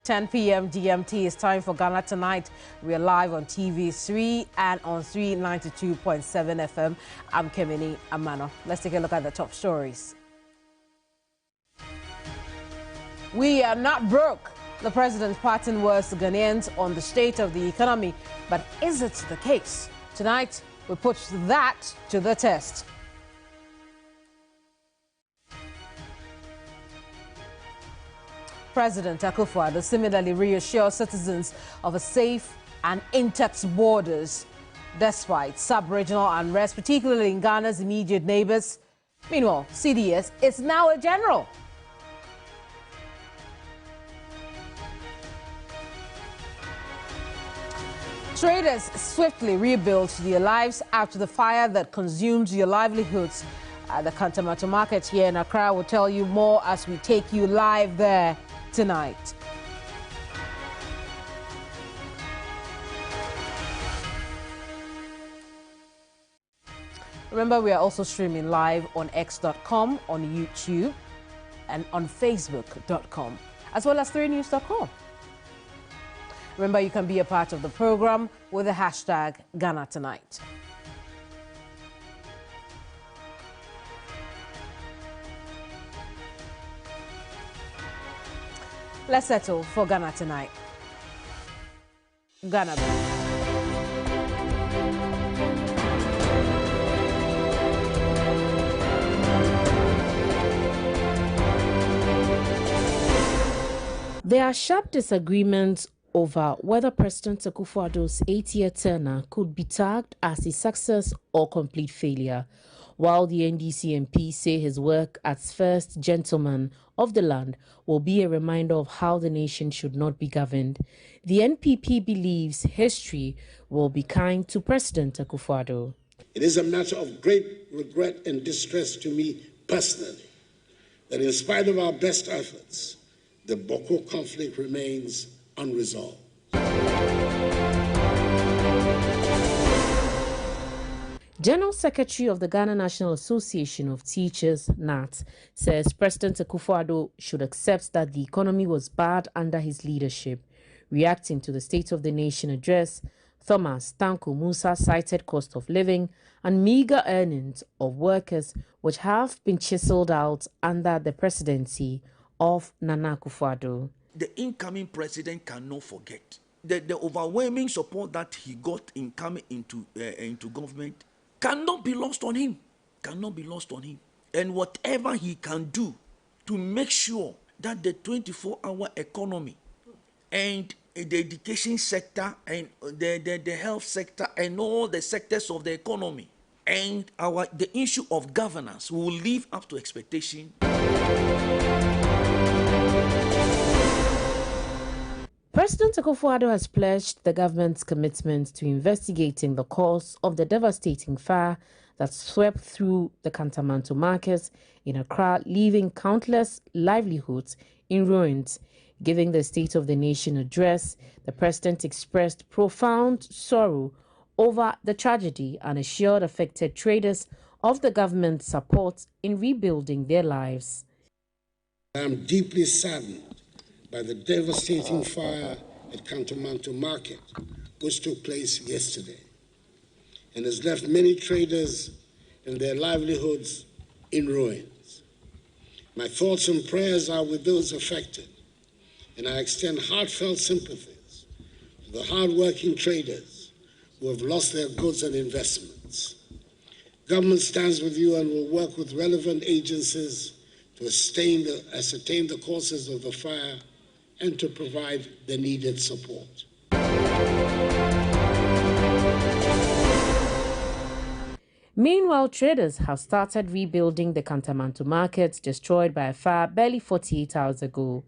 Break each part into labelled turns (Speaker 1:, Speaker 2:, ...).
Speaker 1: 10 p.m. GMT. It's time for Ghana Tonight. We are live on TV3 and on 392.7 FM. I'm Kemini Amano. Let's take a look at the top stories. We are not broke. The president's parting words to Ghanaians on the state of the economy. But is it the case? Tonight, we put that to the test. President Akufo-Addo similarly reassures citizens of a safe and intact borders despite sub-regional unrest, particularly in Ghana's immediate neighbors. Meanwhile, CDS is now a general. Traders swiftly rebuilt their lives after the fire that consumed their livelihoods at the Kantamanto Market here in Accra. We'll tell you more as we take you live there tonight. Remember, we are also streaming live on x.com, on YouTube, and on facebook.com, as well as 3news.com. Remember, you can be a part of the program with the hashtag GhanaTonight. Let's settle for Ghana Tonight. Ghana.
Speaker 2: There are sharp disagreements over whether President Akufo-Addo's 8-year tenure could be tagged as a success or complete failure, while the NDC MPs say his work as first gentleman of the land will be a reminder of how the nation should not be governed. The NPP believes history will be kind to President Akufo-Addo.
Speaker 3: It is a matter of great regret and distress to me personally that in spite of our best efforts, the Boko conflict remains unresolved.
Speaker 2: General Secretary of the Ghana National Association of Teachers, NAT, says President Akufo-Addo should accept that the economy was bad under his leadership. Reacting to the State of the Nation address, Thomas Tanko Musa cited cost of living and meager earnings of workers which have been chiseled out under the presidency of Nana Akufo-Addo.
Speaker 4: The incoming president cannot forget the overwhelming support that he got in coming into government cannot be lost on him. Cannot be lost on him. And whatever he can do to make sure that the 24-hour economy and the education sector and the health sector and all the sectors of the economy and the issue of governance will live up to expectation.
Speaker 2: President Akufo-Addo has pledged the government's commitment to investigating the cause of the devastating fire that swept through the Kantamanto Market in Accra, leaving countless livelihoods in ruins. Giving the State of the Nation address, the president expressed profound sorrow over the tragedy and assured affected traders of the government's support in rebuilding their lives.
Speaker 3: I am deeply saddened by the devastating fire at Kantamanto Market, which took place yesterday, and has left many traders and their livelihoods in ruins. My thoughts and prayers are with those affected, and I extend heartfelt sympathies to the hard-working traders who have lost their goods and investments. Government stands with you and will work with relevant agencies to ascertain the causes of the fire and to provide the needed support.
Speaker 2: Meanwhile, traders have started rebuilding the Kantamanto Market destroyed by a fire barely 48 hours ago.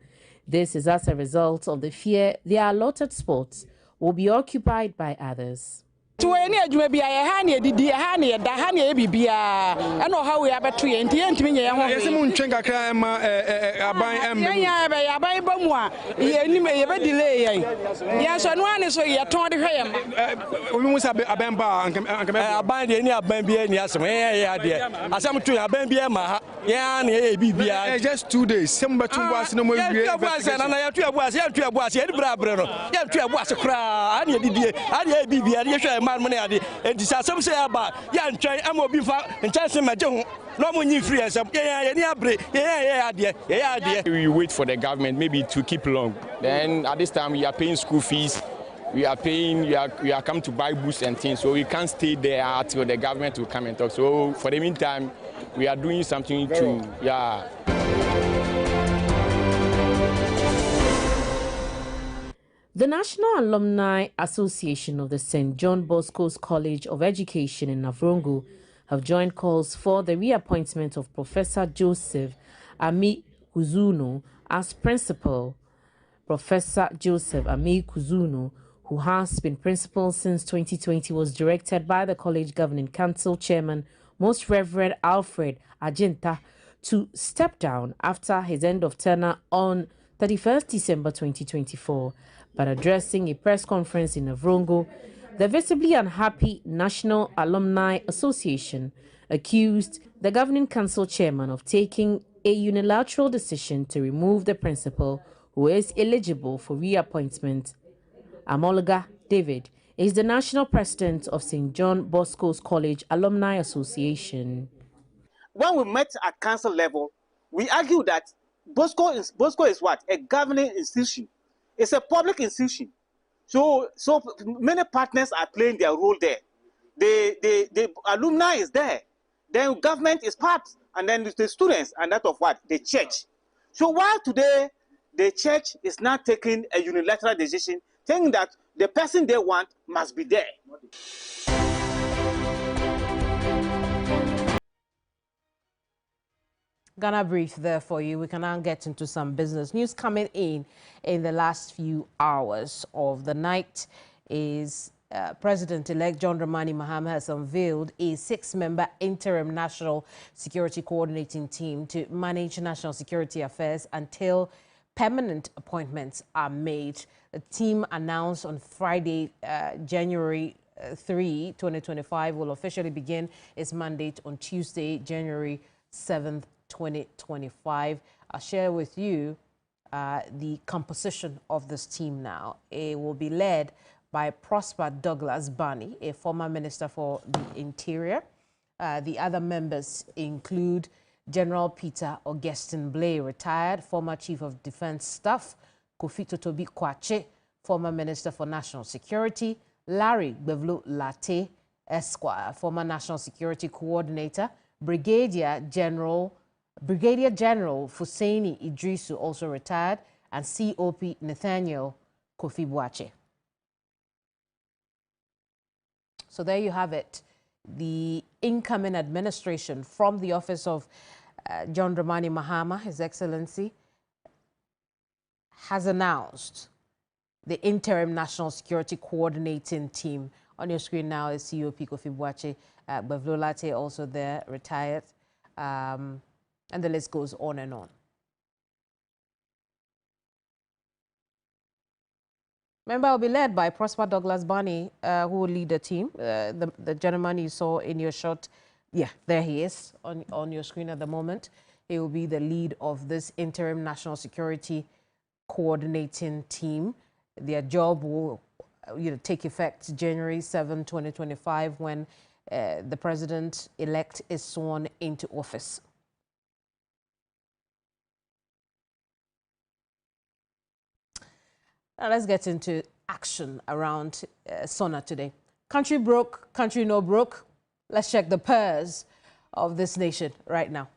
Speaker 2: This is as a result of the fear their allotted spots will be occupied by others.
Speaker 5: To any adwuma bia ye ha ne didi ha ne da ha ne bibia eno ha we abeto ye nti yentimi ye ho
Speaker 6: yesi mu ntwen kakra ma aban emme
Speaker 5: ya be aban ba mu a ye nim ye be delay ye ya so no ane so ye ton de hwe ye ma
Speaker 6: obi mu sa aban ba
Speaker 7: aban de ni aban bia ni asem ye ade asem twen aban bia ma ha ya na ye bibia
Speaker 6: just 2 days sem betu boase no mo wie
Speaker 7: ya boase na ya tu boase ya tu boase ye bra bra no ya tu boase kra ane didi ane bibia ye hwe man mo na ade enti asem se ya ba ya ntwen am obi fa nchanse maje ho no mo nyi free asem ye ni abre ye ade
Speaker 8: we wait for the government maybe to keep long. Then at this time we are paying school fees, we are come to buy books and things, so we can't stay there until the government will come and talk. So for the meantime we are doing something to
Speaker 2: The National Alumni Association of the St. John Bosco's College of Education in Navrongo have joined calls for the reappointment of Professor Joseph Ami Kuzuno as principal. Professor Joseph Ami Kuzuno, who has been principal since 2020, was directed by the College Governing Council Chairman, Most Reverend Alfred Ajinta, to step down after his end of tenure on 31st December 2024. But addressing a press conference in Navrongo, the visibly unhappy National Alumni Association accused the Governing Council Chairman of taking a unilateral decision to remove the principal, who is eligible for reappointment. Amolga David is the national president of St. John Bosco's College Alumni Association.
Speaker 9: When we met at council level, we argued that Bosco is what? A governing institution. It's a public institution. So many partners are playing their role there. The alumni is there. Then government is part, and then the students, and that of what? The church. So while today the church is not taking a unilateral decision, saying that the person they want must be there.
Speaker 1: Ghana brief there for you. We can now get into some business news coming in the last few hours of the night. Is President-elect John Dramani Mahama has unveiled a 6-member interim national security coordinating team to manage national security affairs until permanent appointments are made. The team announced on Friday, January 3, 2025, will officially begin its mandate on Tuesday, January 7th, 2025. I'll share with you the composition of this team now. It will be led by Prosper Douglas Barney, a former Minister for the Interior. The other members include General Peter Augustine Blay, retired, former Chief of Defense Staff; Kofi Totobi Kwache, former Minister for National Security; Larry Gbevlo Latte, Esquire, former National Security Coordinator; Brigadier General Fusaini Idrisu, also retired; and COP Nathaniel Kofi Boache. So there you have it. The incoming administration from the office of John Dramani Mahama, His Excellency, has announced the interim national security coordinating team. On your screen now is COP Kofi Boache, Gbevlo Latte also there, retired. And the list goes on and on. Remember, it will be led by Prosper Douglas Barney, who will lead the team. The gentleman you saw in your shot, yeah, there he is on your screen at the moment. He will be the lead of this interim national security coordinating team. Their job will take effect January 7, 2025, when the president-elect is sworn into office. Now let's get into action around Sona today. Country broke, country no broke. Let's check the purse of this nation right now.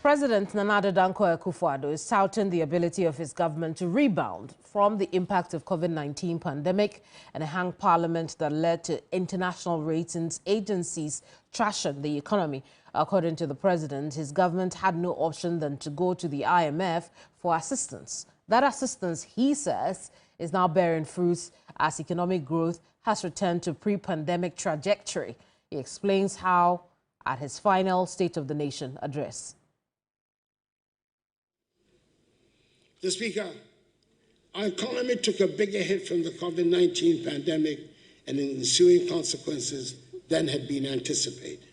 Speaker 1: President Nana Addo Dankwa Akufo-Addo is touting the ability of his government to rebound from the impact of COVID-19 pandemic and a hung parliament that led to international ratings agencies trashing the economy. According to the president, his government had no option than to go to the IMF for assistance. That assistance, he says, is now bearing fruits as economic growth has returned to pre-pandemic trajectory. He explains how at his final State of the Nation address.
Speaker 3: Mr. Speaker, our economy took a bigger hit from the COVID-19 pandemic and the ensuing consequences than had been anticipated.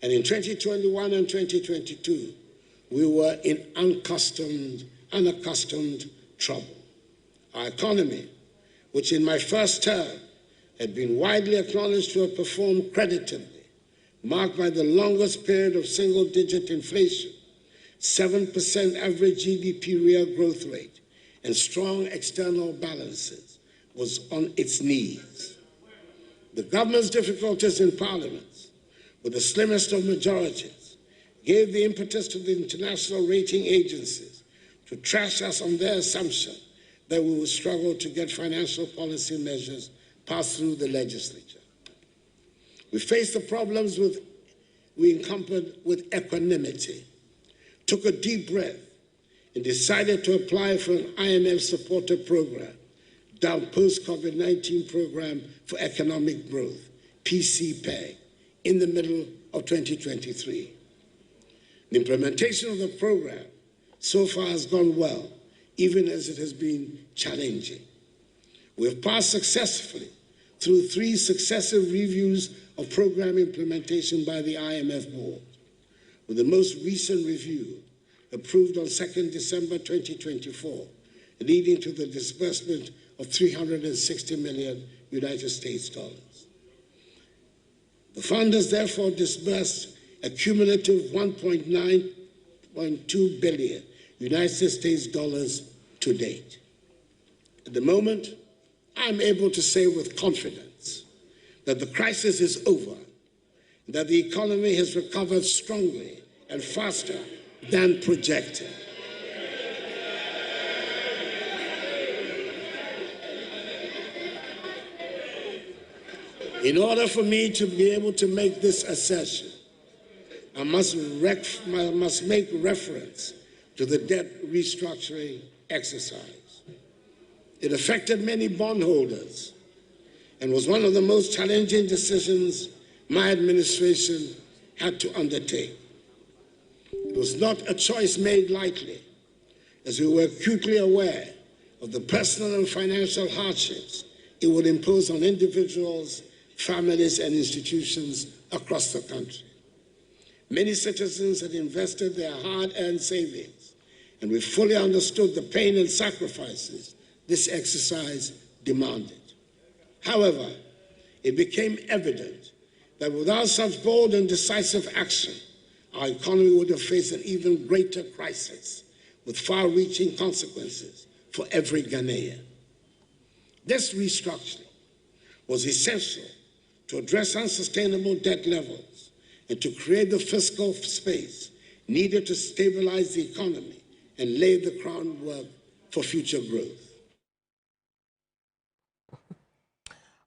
Speaker 3: And in 2021 and 2022, we were in unaccustomed trouble. Our economy, which in my first term had been widely acknowledged to have performed creditably, marked by the longest period of single-digit inflation, 7% average GDP real growth rate, and strong external balances, was on its knees. The government's difficulties in Parliament, with the slimmest of majorities, gave the impetus to the international rating agencies to trash us on their assumption that we would struggle to get financial policy measures passed through the legislature. We faced the problems we encountered with equanimity, took a deep breath, and decided to apply for an IMF-supported program, dubbed Post-COVID-19 Program for Economic Growth, PCPEG, in the middle of 2023. The implementation of the program so far has gone well, even as it has been challenging. We have passed successfully through 3 successive reviews of program implementation by the IMF board, with the most recent review approved on 2nd December 2024, leading to the disbursement of $360 million United States dollars. The fund has therefore disbursed a cumulative $1.9 billion United States dollars to date. At the moment, I'm able to say with confidence that the crisis is over, that the economy has recovered strongly and faster than projected. In order for me to be able to make this assertion, I must make reference to the debt restructuring exercise. It affected many bondholders and was one of the most challenging decisions my administration had to undertake. It was not a choice made lightly, as we were acutely aware of the personal and financial hardships it would impose on individuals, families, and institutions across the country. Many citizens had invested their hard-earned savings, and we fully understood the pain and sacrifices this exercise demanded. However, it became evident that without such bold and decisive action, our economy would have faced an even greater crisis with far-reaching consequences for every Ghanaian. This restructuring was essential to address unsustainable debt levels and to create the fiscal space needed to stabilize the economy and lay the groundwork for future growth.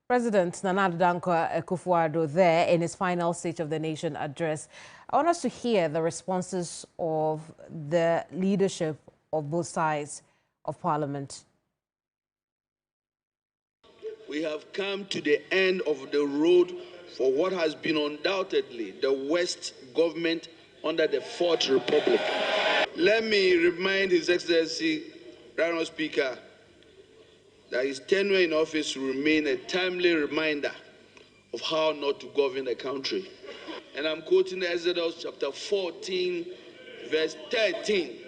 Speaker 1: President Nana Addo Dankwa Akufo-Addo there in his final State of the Nation address. I want us to hear the responses of the leadership of both sides of Parliament.
Speaker 10: We have come to the end of the road for what has been undoubtedly the worst government under the Fourth Republic. Let me remind His Excellency, Honourable Speaker, that his tenure in office will remain a timely reminder of how not to govern the country. And I'm quoting Exodus chapter 14, verse 13,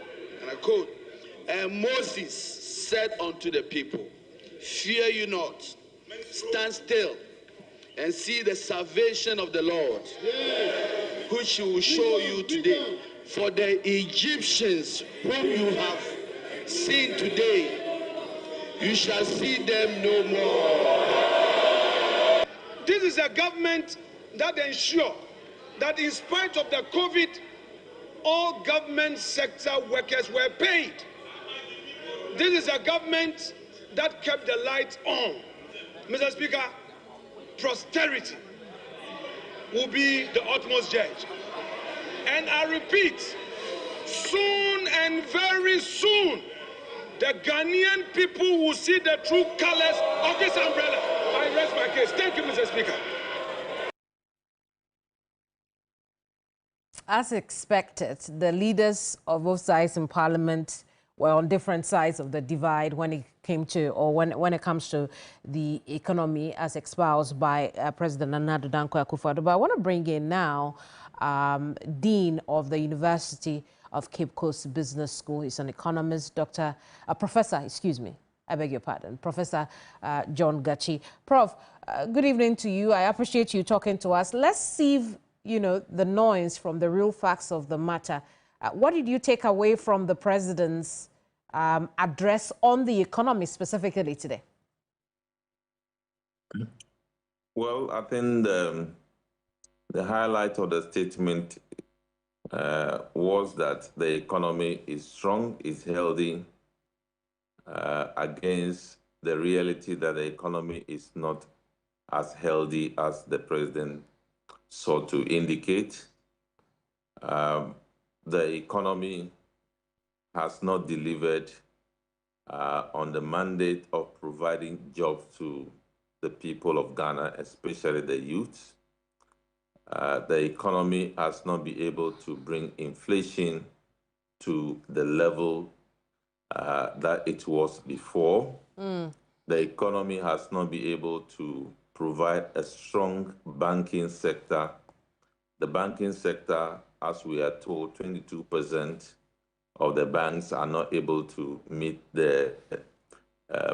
Speaker 10: and I quote, "And Moses said unto the people, Fear you not, stand still, and see the salvation of the Lord, which he will show you today. For the Egyptians whom you have seen today, you shall see them no more."
Speaker 11: This is a government that ensures that in spite of the COVID, all government sector workers were paid. This is a government that kept the lights on. Mr. Speaker, posterity will be the utmost judge. And I repeat, soon and very soon, the Ghanaian people will see the true colors of this umbrella. I rest my case. Thank you, Mr. Speaker.
Speaker 1: As expected, the leaders of both sides in Parliament were on different sides of the divide when it came to, or when it comes to the economy as espoused by President Nana Addo Dankwa Akufo-Addo. But I want to bring in now Dean of the University of Cape Coast Business School. He's an economist, Professor, excuse me, I beg your pardon, Professor John Gachi. Prof, good evening to you. I appreciate you talking to us. Let's see, you know, the noise from the real facts of the matter. What did you take away from the president's address on the economy specifically today?
Speaker 12: Well, I think the highlight of the statement was that the economy is strong, is healthy, against the reality that the economy is not as healthy as the president sought to indicate. The economy has not delivered on the mandate of providing jobs to the people of Ghana, especially the youth. The economy has not been able to bring inflation to the level that it was before. The economy has not been able to provide a strong banking sector. The banking sector, as we are told, 22% of the banks are not able to meet the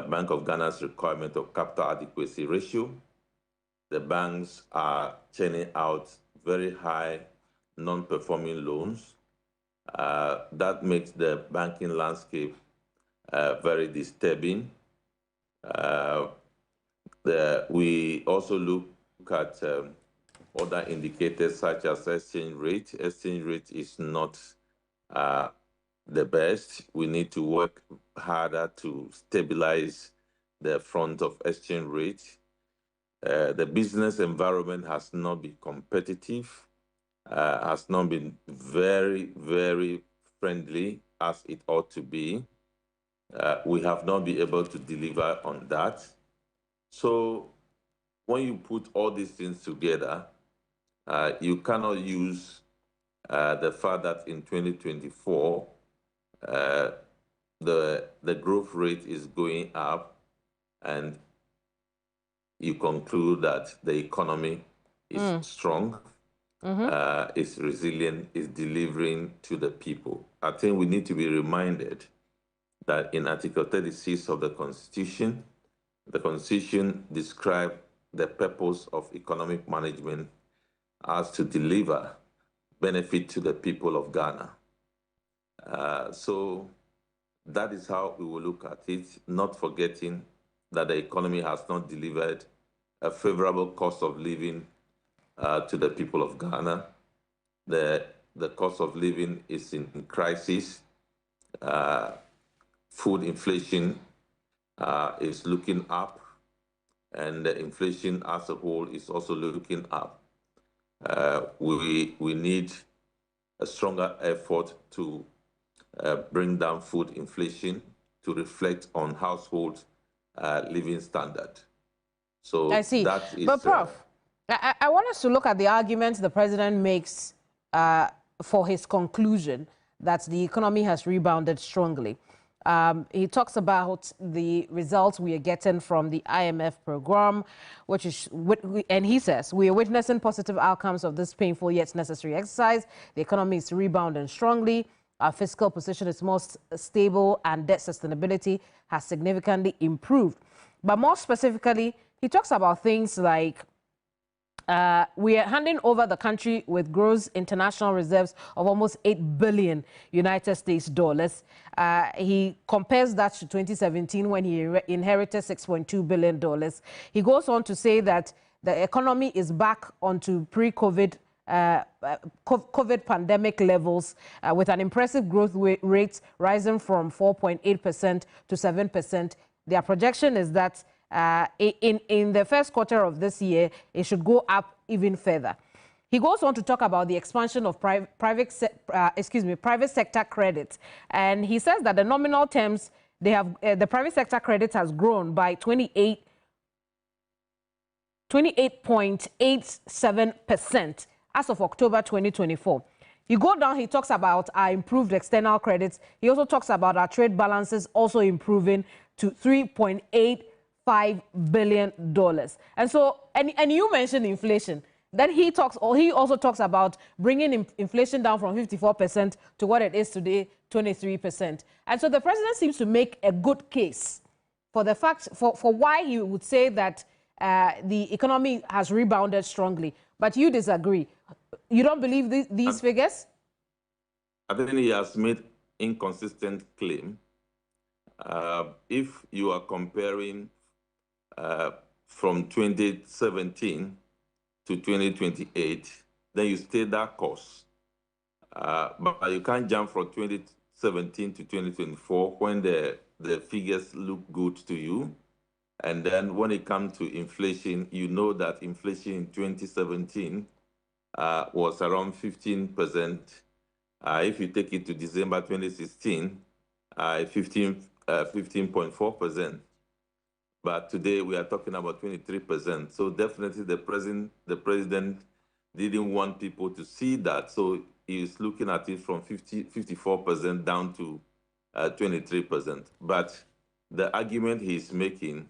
Speaker 12: Bank of Ghana's requirement of capital adequacy ratio. The banks are churning out very high non-performing loans. That makes the banking landscape very disturbing. We also look at other indicators such as exchange rate. Exchange rate is not the best. We need to work harder to stabilize the front of exchange rate. The business environment has not been competitive, has not been very, very friendly as it ought to be. We have not been able to deliver on that. So when you put all these things together, you cannot use the fact that in 2024, the growth rate is going up, and you conclude that the economy is strong, is resilient, is delivering to the people. I think we need to be reminded that in Article 36 of the Constitution describes the purpose of economic management as to deliver benefit to the people of Ghana. So that is how we will look at it, not forgetting that the economy has not delivered a favorable cost of living to the people of Ghana. The cost of living is in crisis. Food inflation is looking up, and the inflation as a whole is also looking up. We need a stronger effort to bring down food inflation to reflect on household living standard. So
Speaker 1: I see.
Speaker 12: That is,
Speaker 1: but Prof, I want us to look at the arguments the president makes for his conclusion that the economy has rebounded strongly. He talks about the results we are getting from the IMF program, which is, and he says, we are witnessing positive outcomes of this painful yet necessary exercise. The economy is rebounding strongly. Our fiscal position is most stable, and debt sustainability has significantly improved. But more specifically, he talks about things like we are handing over the country with gross international reserves of almost $8 billion United States dollars. He compares that to 2017 when he inherited $6.2 billion. He goes on to say that the economy is back onto pre-COVID COVID pandemic levels, with an impressive growth rate rising from 4.8% to 7%. Their projection is that in the first quarter of this year, it should go up even further. He goes on to talk about the expansion of private sector credit, and he says that the nominal terms they have the private sector credit has grown by 28.87% as of October 2024. You go down, he talks about our improved external credits. He also talks about our trade balances also improving to $3.85 billion. And so, and you mentioned inflation. Then he also talks about bringing inflation down from 54% to what it is today, 23%. And so the president seems to make a good case for the fact, for why he would say that the economy has rebounded strongly. But you disagree. You don't believe these figures?
Speaker 12: I think he has made inconsistent claim. If you are comparing from 2017 to 2028, then you stay that course. But you can't jump from 2017 to 2024 when the figures look good to you. And then when it comes to inflation, you know that inflation in 2017 was around 15%. If you take it to December 2016, 15.4%. But today we are talking about 23%. So definitely the president didn't want people to see that. So he's looking at it from 54% down to 23%. But the argument he's making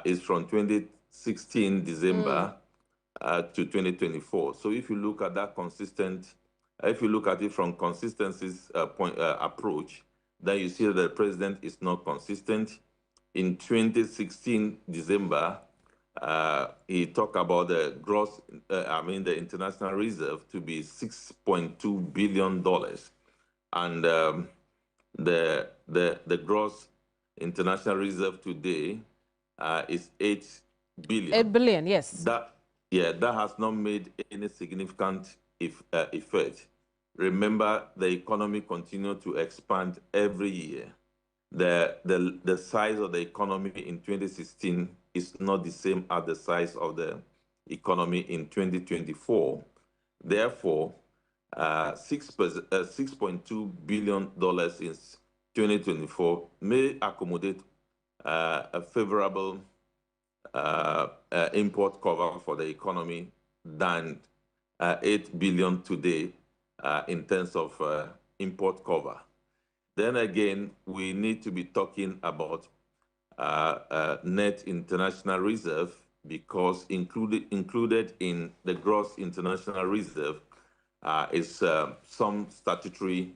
Speaker 12: is from 2016 December to 2024. So if you look at that if you look at it from consistency's approach, then you see that the president is not consistent. In 2016 December, he talked about the gross, the international reserve to be $6.2 billion, and the gross international reserve today is $8 billion.
Speaker 1: 8 billion, yes.
Speaker 12: That has not made any significant effect. Remember, the economy continued to expand every year. The size of the economy in 2016 is not the same as the size of the economy in 2024. Therefore, $6.2 billion in 2024 may accommodate a favorable import cover for the economy than $8 billion today in terms of import cover. Then again, we need to be talking about net international reserve, because included in the gross international reserve is some statutory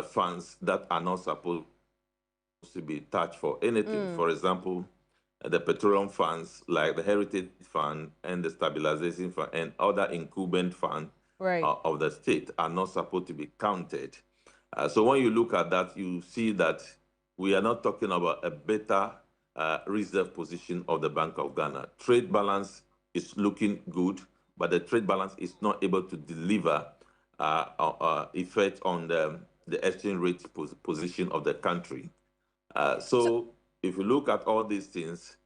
Speaker 12: funds that are not supposed to be touched for anything. For example, the petroleum funds like the Heritage Fund and the Stabilization Fund and other incumbent funds of the state are not supposed to be counted. So when you look at that, you see that we are not talking about a better reserve position of the Bank of Ghana. Trade balance is looking good, but the trade balance is not able to deliver effect on the exchange rate position of the country. So if you look at all these things,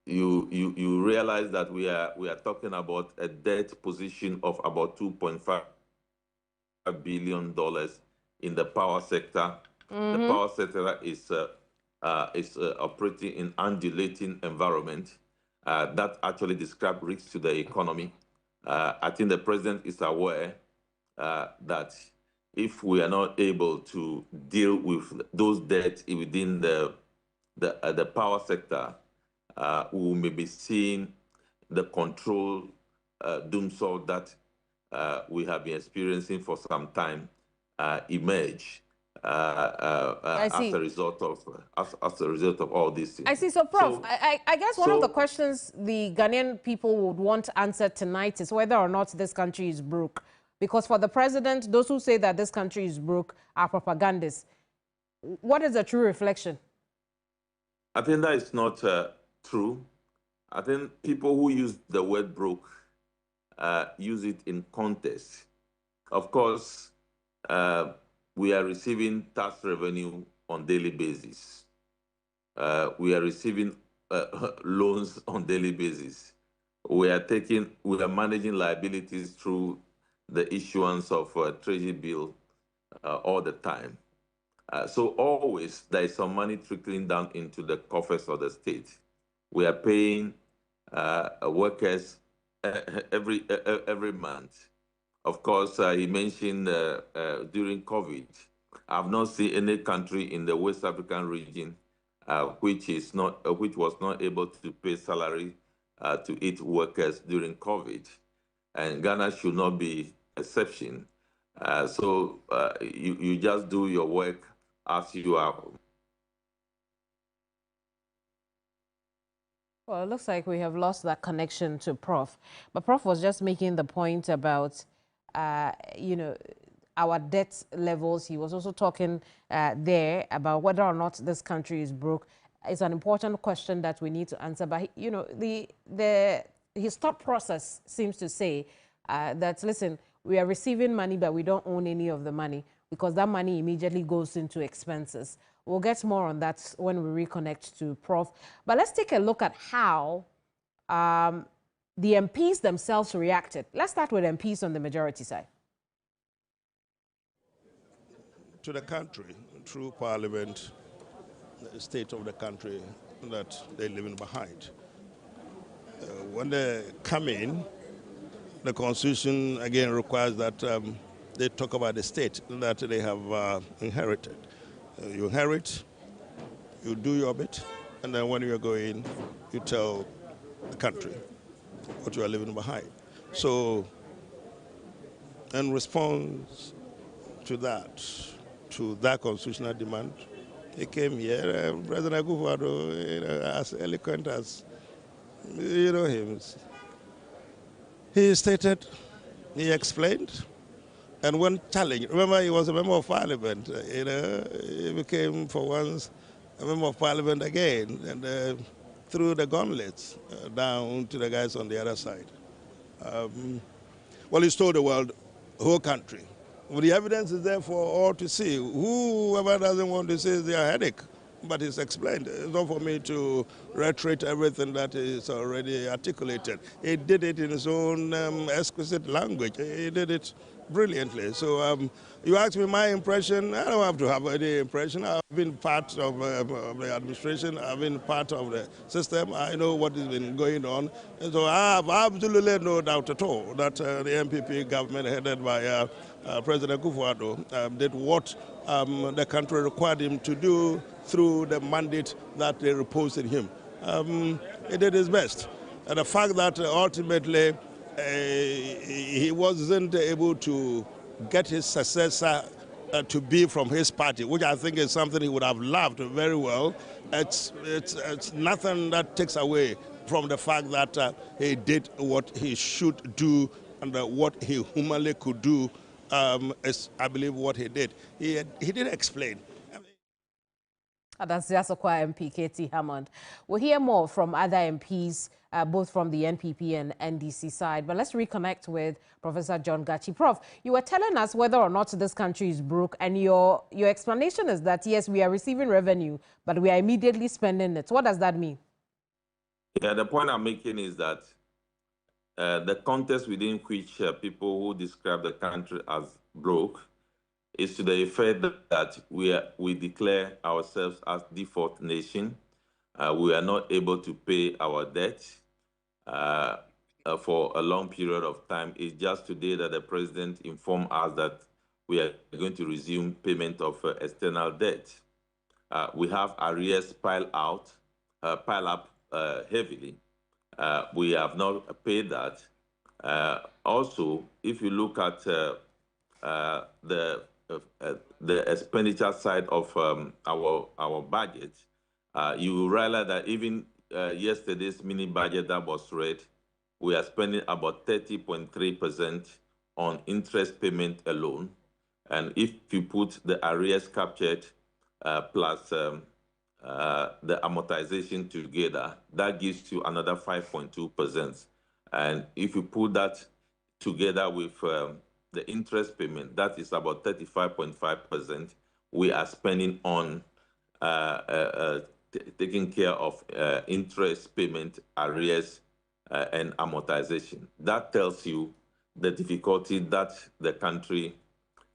Speaker 12: you realize that we are talking about a debt position of about $2.5 billion in the power sector. The power sector is operating in undulating environment that actually describes risks to the economy. I think the president is aware that if we are not able to deal with those debts within the power sector, we may be seeing the control doomsday that we have been experiencing for some time emerge as a result of all these things.
Speaker 1: I see. So, Prof, I guess one of the questions the Ghanaian people would want answered tonight is whether or not this country is broke. Because for the president, those who say that this country is broke are propagandists. What is the true reflection?
Speaker 12: I think that is not true. I think people who use the word broke use it in context. Of course, we are receiving tax revenue on daily basis. We are receiving loans on daily basis. We are managing liabilities through the issuance of treasury bill all the time. So always there is some money trickling down into the coffers of the state. We are paying workers every month. Of course, he mentioned during COVID, I've not seen any country in the West African region which was not able to pay salary to its workers during COVID, and Ghana should not be exception. So you just do your work as you are.
Speaker 1: Well, it looks like we have lost that connection to Prof. But Prof was just making the point about, you know, our debt levels. He was also talking there about whether or not this country is broke. It's an important question that we need to answer. But, you know, his thought process seems to say that, listen, we are receiving money, but we don't own any of the money because that money immediately goes into expenses. We'll get more on that when we reconnect to Prof. But let's take a look at how the MPs themselves reacted. Let's start with MPs on the majority side.
Speaker 13: To the country, through Parliament, the state of the country that they're living behind. When they come in, the Constitution again requires that they talk about the state that they have inherited. You inherit, you do your bit, and then when you go in, you tell the country what you are leaving behind. So, in response to that constitutional demand, he came here. President Akufo-Addo, as eloquent as you know him, he stated, he explained. And when challenged, remember he was a member of parliament, he became for once a member of parliament again and threw the gauntlets down to the guys on the other side. Well, he's told the world, whole country. Well, the evidence is there for all to see. Whoever doesn't want to see is their headache, but it's explained. It's not for me to reiterate everything that is already articulated. He did it in his own exquisite language. He did it brilliantly. So you ask me my impression, I don't have to have any impression. I've been part of the administration. I've been part of the system. I know what has been going on. And so I have absolutely no doubt at all that the MPP government headed by President Akufo-Addo did what the country required him to do through the mandate that they reposed in him. He did his best. And the fact that ultimately he wasn't able to get his successor to be from his party, which I think is something he would have loved very well. It's nothing that takes away from the fact that he did what he should do and what he humanly could do is, I believe, what he did. He did explain.
Speaker 1: That's Jasokwa MP KT Hammond. We'll hear more from other MPs, both from the NPP and NDC side. But let's reconnect with Professor John Gachi. Prof, you were telling us whether or not this country is broke, and your explanation is that, yes, we are receiving revenue, but we are immediately spending it. What does that mean?
Speaker 12: Yeah, the point I'm making is that the context within which people who describe the country as broke is to the effect that we declare ourselves as default nation. We are not able to pay our debt for a long period of time. It's just today that the president informed us that we are going to resume payment of external debt. We have arrears pile up heavily. We have not paid that. Also, if you look at the expenditure side of our budget, you realize that even yesterday's mini budget that was read, we are spending about 30.3% on interest payment alone. And if you put the arrears captured plus the amortization together, that gives you another 5.2%. And if you put that together with the interest payment, that is about 35.5%, we are spending on taking care of interest payment arrears and amortization. That tells you the difficulty that the country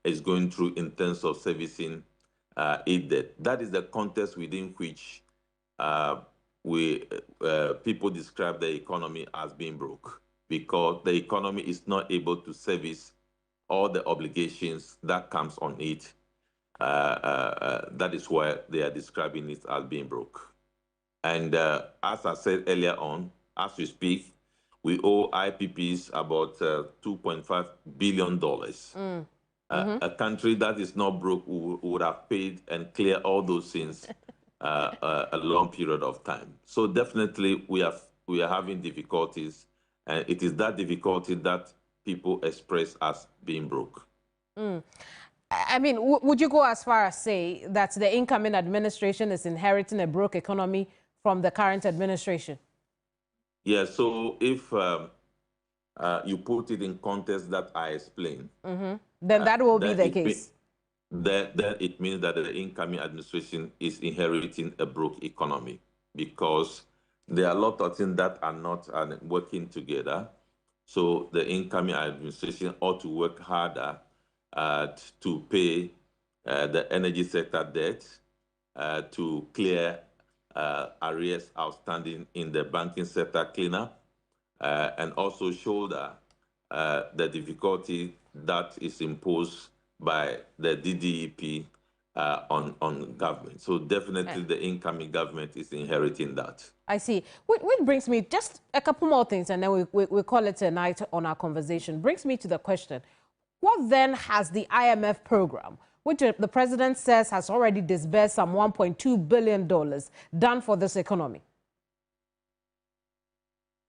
Speaker 12: is going through in terms of servicing its debt. That is the context within which people describe the economy as being broke, because the economy is not able to service all the obligations that comes on it. That is why they are describing it as being broke. And as I said earlier on, as we speak, we owe IPPs about $2.5 billion. A country that is not broke would have paid and clear all those things a long period of time. So definitely we are having difficulties, and it is that difficulty that people express as being broke.
Speaker 1: I mean, would you go as far as say that the incoming administration is inheriting a broke economy from the current administration?
Speaker 12: Yeah, so if you put it in context that I explained,
Speaker 1: then that will be the case.
Speaker 12: Then it means that the incoming administration is inheriting a broke economy, because there are a lot of things that are not working together. So the incoming administration ought to work harder to pay the energy sector debt, to clear arrears outstanding in the banking sector cleanup, and also shoulder the difficulty that is imposed by the DDEP on government. So definitely the incoming government is inheriting that.
Speaker 1: I see. Which brings me just a couple more things, and then we call it a night on our conversation. Brings me to the question, what then has the IMF program, which the president says has already disbursed some $1.2 billion, done for this economy?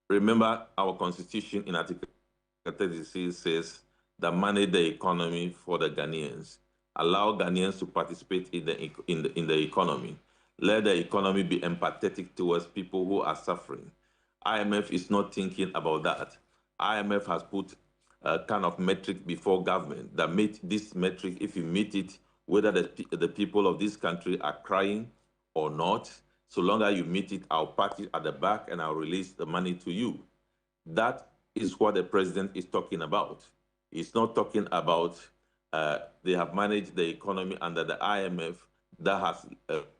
Speaker 12: Remember, our constitution in Article 36 says that manage the economy for the Ghanaians, allow Ghanaians to participate in the economy, let the economy be empathetic towards people who are suffering. IMF is not thinking about that. IMF has put a kind of metric before government that meet this metric. If you meet it, whether the people of this country are crying or not, so long as you meet it, I'll park it at the back and I'll release the money to you. That is what the president is talking about. He's not talking about they have managed the economy under the IMF that has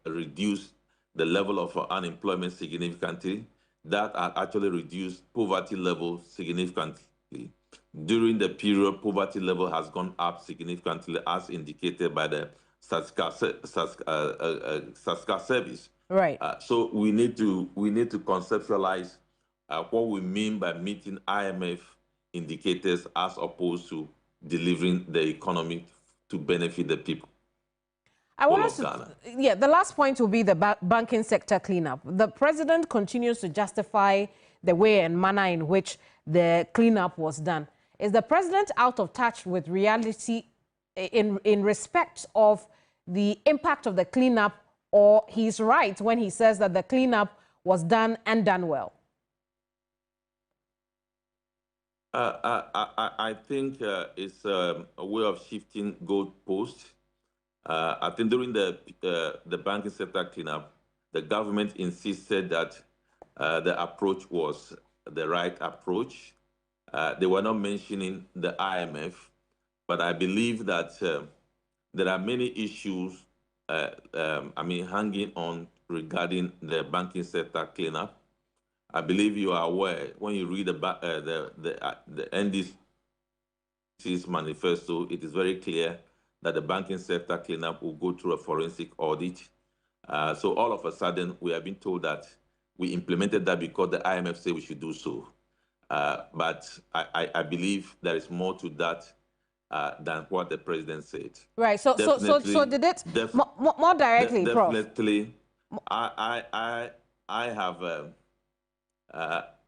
Speaker 12: reduced the level of unemployment significantly, that has actually reduced poverty level significantly. During the period, poverty level has gone up significantly, as indicated by the SASCA service.
Speaker 1: Right.
Speaker 12: So we need to conceptualize what we mean by meeting IMF indicators as opposed to delivering the economy to benefit the people.
Speaker 1: I want us to, yeah, the last point will be the banking sector cleanup. The president continues to justify the way and manner in which the cleanup was done. Is the president out of touch with reality in respect of the impact of the cleanup, or he's right when he says that the cleanup was done and done well?
Speaker 12: I think it's a way of shifting goalposts. I think during the banking sector cleanup, the government insisted that the approach was the right approach. They were not mentioning the IMF, but I believe that there are many issues, hanging on regarding the banking sector cleanup. I believe you are aware, when you read the NDC's manifesto, it is very clear that the banking sector cleanup will go through a forensic audit. So all of a sudden, we have been told that we implemented that because the IMF said we should do so. But I believe there is more to that than what the president said. Right.
Speaker 1: So did it more directly, Prof?
Speaker 12: Definitely. I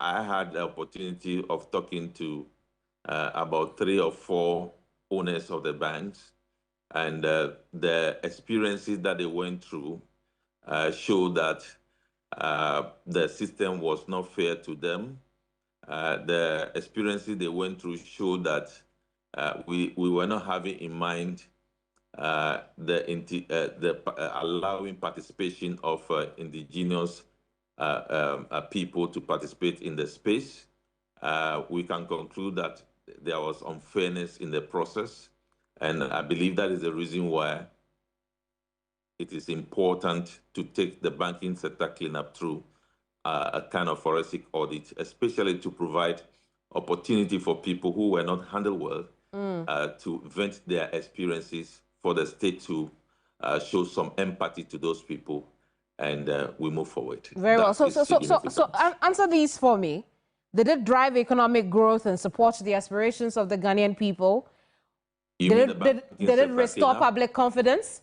Speaker 12: had the opportunity of talking to about 3 or 4 owners of the banks, and the experiences that they went through showed that the system was not fair to them. The experiences they went through showed that we were not having in mind allowing participation of indigenous people to participate in the space. We can conclude that there was unfairness in the process, and I believe that is the reason why it is important to take the banking sector cleanup through a kind of forensic audit, especially to provide opportunity for people who were not handled well to vent their experiences, for the state to show some empathy to those people, and we move forward.
Speaker 1: Very well. So answer these for me. Did it drive economic growth and support the aspirations of the Ghanaian people? Did it restore public confidence?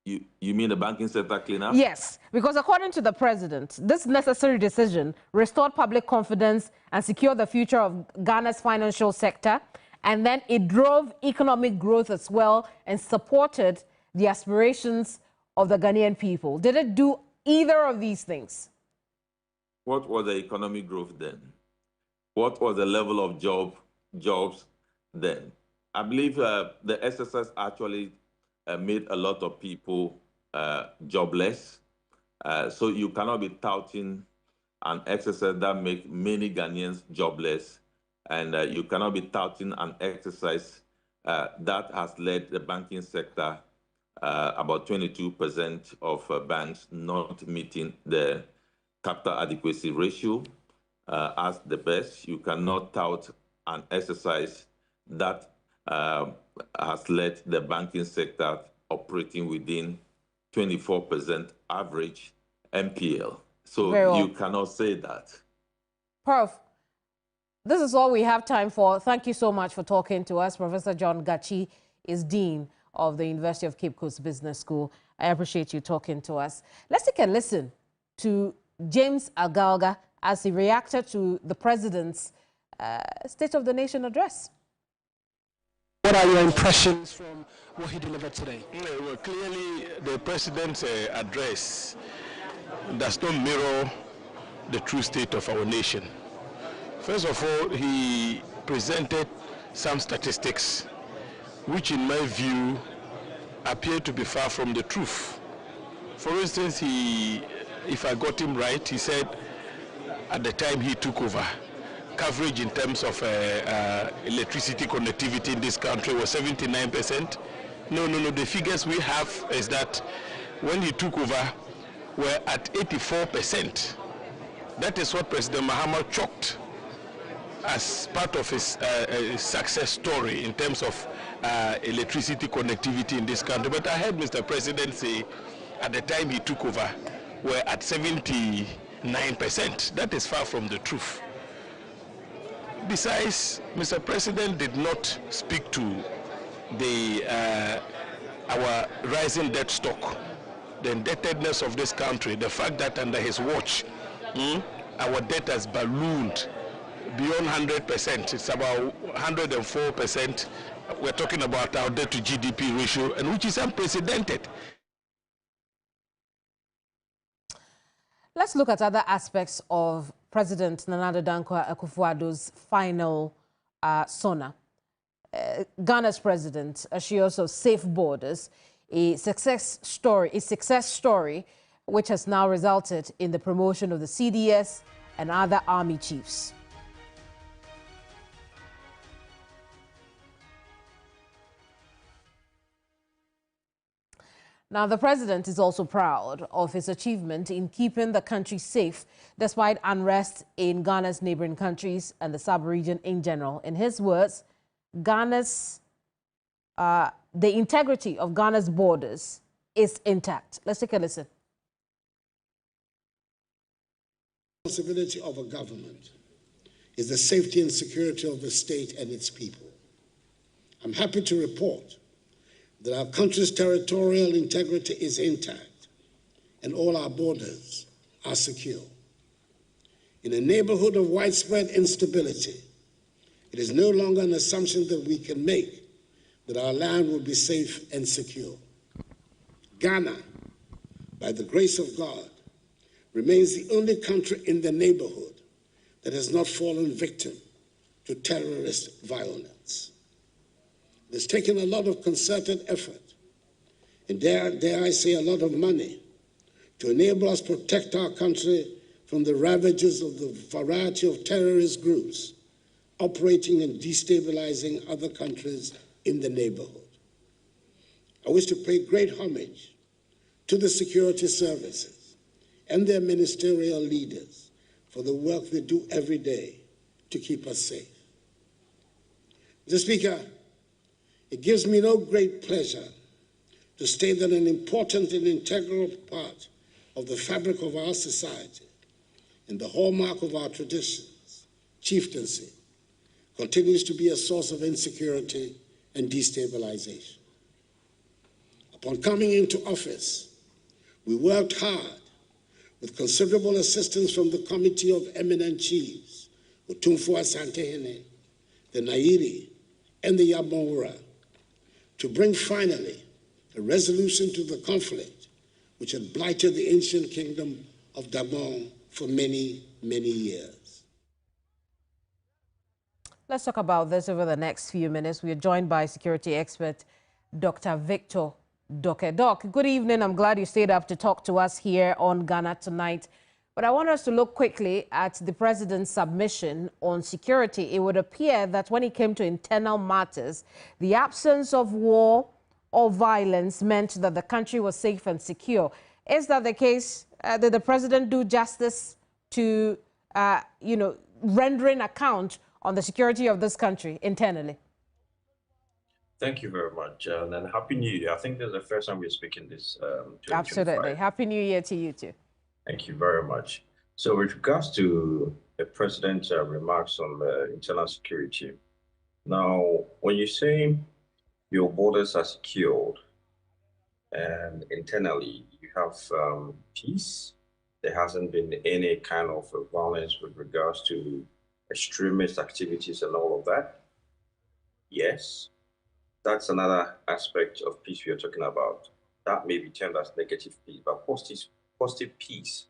Speaker 12: You mean the banking sector cleanup?
Speaker 1: Yes, because according to the president, this necessary decision restored public confidence and secured the future of Ghana's financial sector, and then it drove economic growth as well and supported the aspirations of the Ghanaian people. Did it do either of these things?
Speaker 12: What was the economic growth then? What was the level of jobs then? I believe the exercise actually made a lot of people jobless. So you cannot be touting an exercise that makes many Ghanaians jobless, and you cannot be touting an exercise that has led the banking sector, about 22% of banks not meeting the capital adequacy ratio as the best. You cannot tout an exercise that has led the banking sector operating within 24% average MPL. So you cannot say that.
Speaker 1: Prof, this is all we have time for. Thank you so much for talking to us. Professor John Gachi is Dean of the University of Cape Coast Business School. I appreciate you talking to us. Let's take a listen to James Agalga as he reacted to the President's State of the Nation address.
Speaker 14: What are your impressions from what he delivered today?
Speaker 15: Well, clearly, the President's address does not mirror the true state of our nation. First of all, he presented some statistics which, in my view, appear to be far from the truth. For instance, if I got him right, he said at the time he took over, coverage in terms of electricity connectivity in this country was 79%. No, the figures we have is that when he took over, we're at 84%. That is what President Mahama chalked as part of his success story in terms of electricity connectivity in this country. But I heard Mr. President say at the time he took over, we're at 79%. That is far from the truth. Besides, Mr. President did not speak to our rising debt stock, the indebtedness of this country, the fact that under his watch, our debt has ballooned beyond 100%. It's about 104%. We're talking about our debt to GDP ratio, and which is unprecedented.
Speaker 1: Let's look at other aspects of President Nana Addo Dankwa Akufo-Addo's final Sona. Ghana's president, she also safe borders, a success story which has now resulted in the promotion of the CDS and other army chiefs. Now, the president is also proud of his achievement in keeping the country safe despite unrest in Ghana's neighboring countries and the sub-region in general. In his words, the integrity of Ghana's borders is intact. Let's take a listen.
Speaker 3: The responsibility of a government is the safety and security of the state and its people. I'm happy to report that our country's territorial integrity is intact and all our borders are secure. In a neighborhood of widespread instability, it is no longer an assumption that we can make that our land will be safe and secure. Ghana, by the grace of God, remains the only country in the neighborhood that has not fallen victim to terrorist violence. It has taken a lot of concerted effort, and dare I say a lot of money, to enable us to protect our country from the ravages of the variety of terrorist groups operating and destabilizing other countries in the neighborhood. I wish to pay great homage to the security services and their ministerial leaders for the work they do every day to keep us safe. Mr. Speaker, it gives me no great pleasure to state that an important and integral part of the fabric of our society and the hallmark of our traditions, chieftaincy, continues to be a source of insecurity and destabilization. Upon coming into office, we worked hard with considerable assistance from the Committee of Eminent Chiefs, Otumfuo Asantehene, the Nairi, and the Yabonwura, to bring finally a resolution to the conflict which had blighted the ancient kingdom of Gabon for many, many years.
Speaker 1: Let's talk about this over the next few minutes. We are joined by security expert Dr. Victor Doke. Doc, good evening. I'm glad you stayed up to talk to us here on Ghana Tonight. But I want us to look quickly at the president's submission on security. It would appear that when it came to internal matters, the absence of war or violence meant that the country was safe and secure. Is that the case? Did the president do justice to, rendering account on the security of this country internally?
Speaker 16: Thank you very much, and Happy New Year. I think this is the first time we're speaking this.
Speaker 1: Absolutely. Happy New Year to you too. Thank
Speaker 16: you very much. So with regards to the president's remarks on the internal security, now, when you say your borders are secured and internally you have peace, there hasn't been any kind of violence with regards to extremist activities and all of that, yes, that's another aspect of peace we are talking about. That may be termed as negative peace, but positive peace,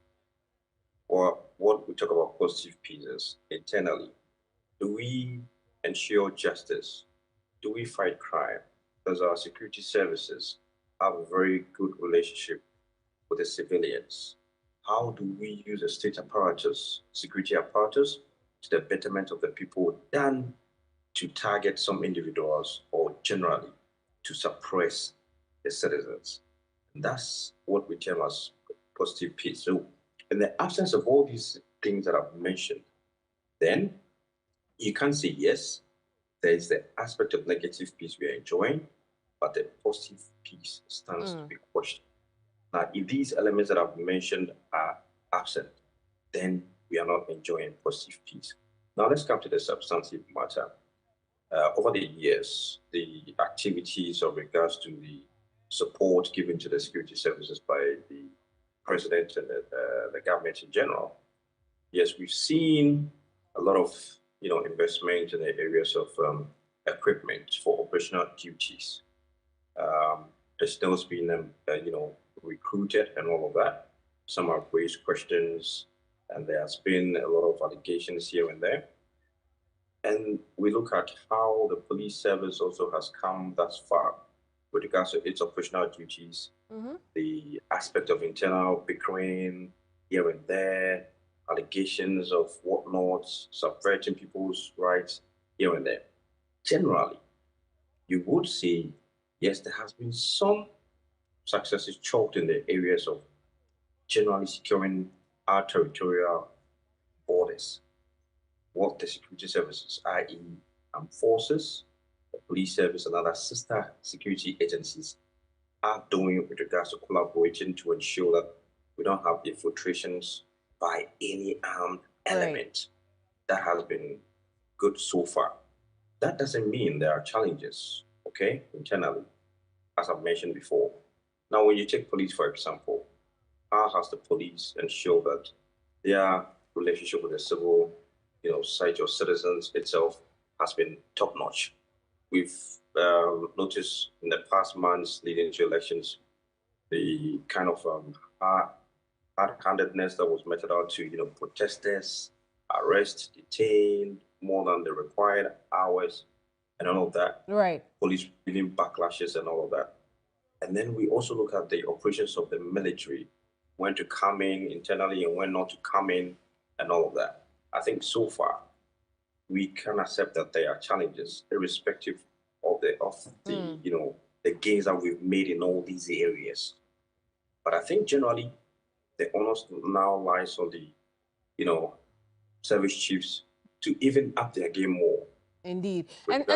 Speaker 16: or what we talk about positive peace is internally. Do we ensure justice? Do we fight crime? Does our security services have a very good relationship with the civilians? How do we use the state apparatus, security apparatus, to the betterment of the people than to target some individuals or generally to suppress the citizens? And that's what we term as positive peace. So in the absence of all these things that I've mentioned, then you can say, yes, there is the aspect of negative peace we are enjoying, but the positive peace stands to be questioned. Now, if these elements that I've mentioned are absent, then we are not enjoying positive peace. Now, let's come to the substantive matter. Over the years, the activities of regards to the support given to the security services by the president and the government in general, yes, we've seen a lot of investment in the areas of equipment for operational duties. Personnel's been recruited and all of that. Some have raised questions, and there has been a lot of allegations here and there. And we look at how the police service also has come thus far with regards to its operational duties, the aspect of internal bickering here and there, allegations of whatnot, subverting people's rights here and there. Generally, you would see, yes, there has been some successes chalked in the areas of generally securing our territorial borders. What the security services, i.e. armed forces, the police service, and other sister security agencies are doing with regards to collaborating to ensure that we don't have infiltrations by any armed element. That has been good so far. That doesn't mean there are challenges, okay, internally, as I've mentioned before. Now, when you take police, for example, how has the police ensured that their relationship with the civil side of citizens itself has been top-notch? We've noticed in the past months leading to elections the kind of hard-handedness that was meted out to, protesters, arrest, detain more than the required hours, and all of that.
Speaker 1: Right.
Speaker 16: Police giving backlashes and all of that. And then we also look at the operations of the military, when to come in internally and when not to come in, and all of that. I think so far we can accept that there are challenges, irrespective of the gains that we've made in all these areas. But I think generally the onus now lies on the, service chiefs to even up their game more.
Speaker 1: Indeed. And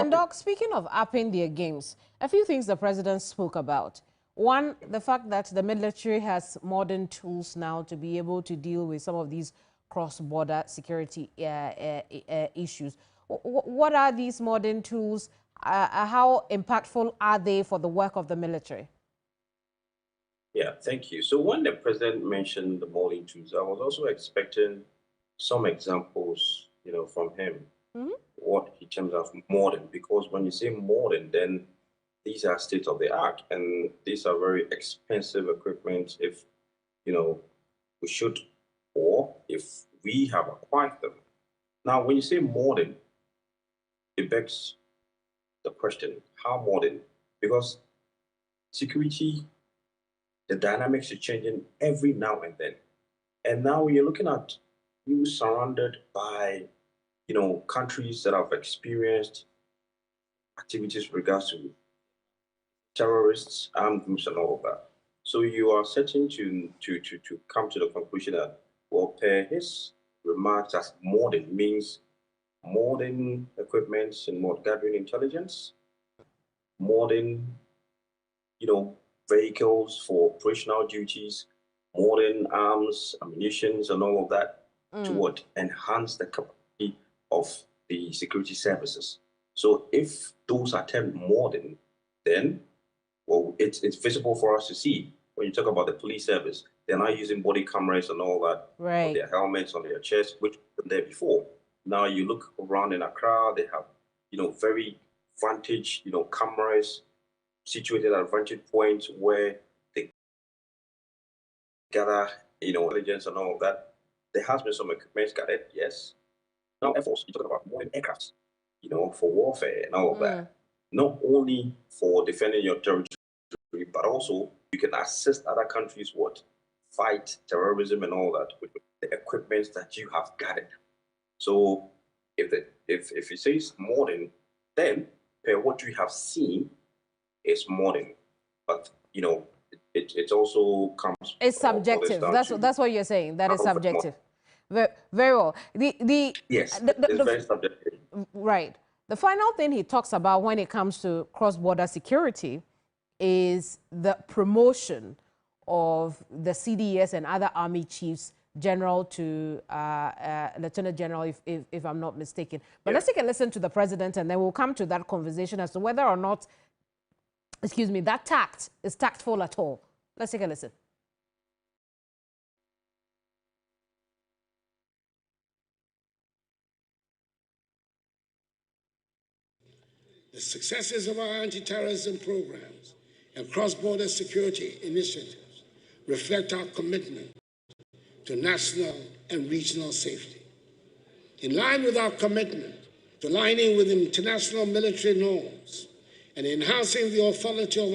Speaker 1: Doc, speaking of upping their games, a few things the president spoke about. One, the fact that the military has modern tools now to be able to deal with some of these cross-border security issues. What are these modern tools? How impactful are they for the work of the military?
Speaker 16: Yeah, thank you. So when the president mentioned the modern tools, I was also expecting some examples, from him.
Speaker 1: Mm-hmm.
Speaker 16: What he terms as modern, because when you say modern, then these are state of the art, and these are very expensive equipment if we should, or if we have acquired them. Now, when you say modern, it begs the question, how modern? Because security, the dynamics are changing every now and then. And now you're looking at you surrounded by countries that have experienced activities with regards to terrorists, armed groups, and all of that. So you are certain to come to the conclusion that, well, per his remarks, as modern means modern equipment and more gathering intelligence, modern, vehicles for operational duties, modern arms, ammunition, and all of that to what? Enhance the capacity of the security services. So if those are termed modern, then, well, it's visible for us to see. When you talk about the police service, they're not using body cameras and all that,
Speaker 1: right,
Speaker 16: on their helmets, on their chests, which wasn't there before. Now you look around in Accra, they have, very vantage, cameras situated at vantage points where they gather, intelligence and all of that. There has been some equipment gathered, yes. Now, Air Force, you're talking about modern aircrafts, for warfare and all of that. Not only for defending your territory, but also you can assist other countries fight terrorism and all that with the equipment that you have gathered. So if it says modern, then per what we have seen is modern. But it also comes.
Speaker 1: It's subjective. That's what you're saying. That is subjective. Very well.
Speaker 16: Yes, it's very subjective.
Speaker 1: Right. The final thing he talks about when it comes to cross-border security is the promotion of the CDS and other army chiefs general to Lieutenant General, if I'm not mistaken. But let's take a listen to the president, and then we'll come to that conversation as to whether or not, that tact is tactful at all. Let's take a listen.
Speaker 3: The successes of our anti-terrorism programs and cross-border security initiatives reflect our commitment to national and regional safety. In line with our commitment to aligning with international military norms and enhancing the authority of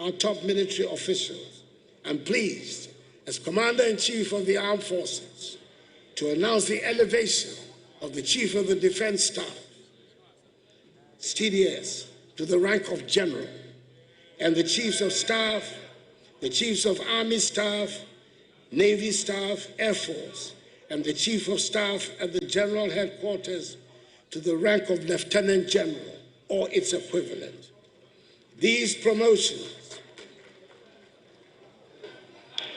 Speaker 3: our top military officials, I'm pleased, as Commander-in-Chief of the Armed Forces, to announce the elevation of the Chief of the Defense Staff, TDS, to the rank of General, and the Chiefs of Staff, the Chiefs of Army Staff, Navy Staff, Air Force, and the Chief of Staff at the General Headquarters to the rank of Lieutenant General or its equivalent. These promotions,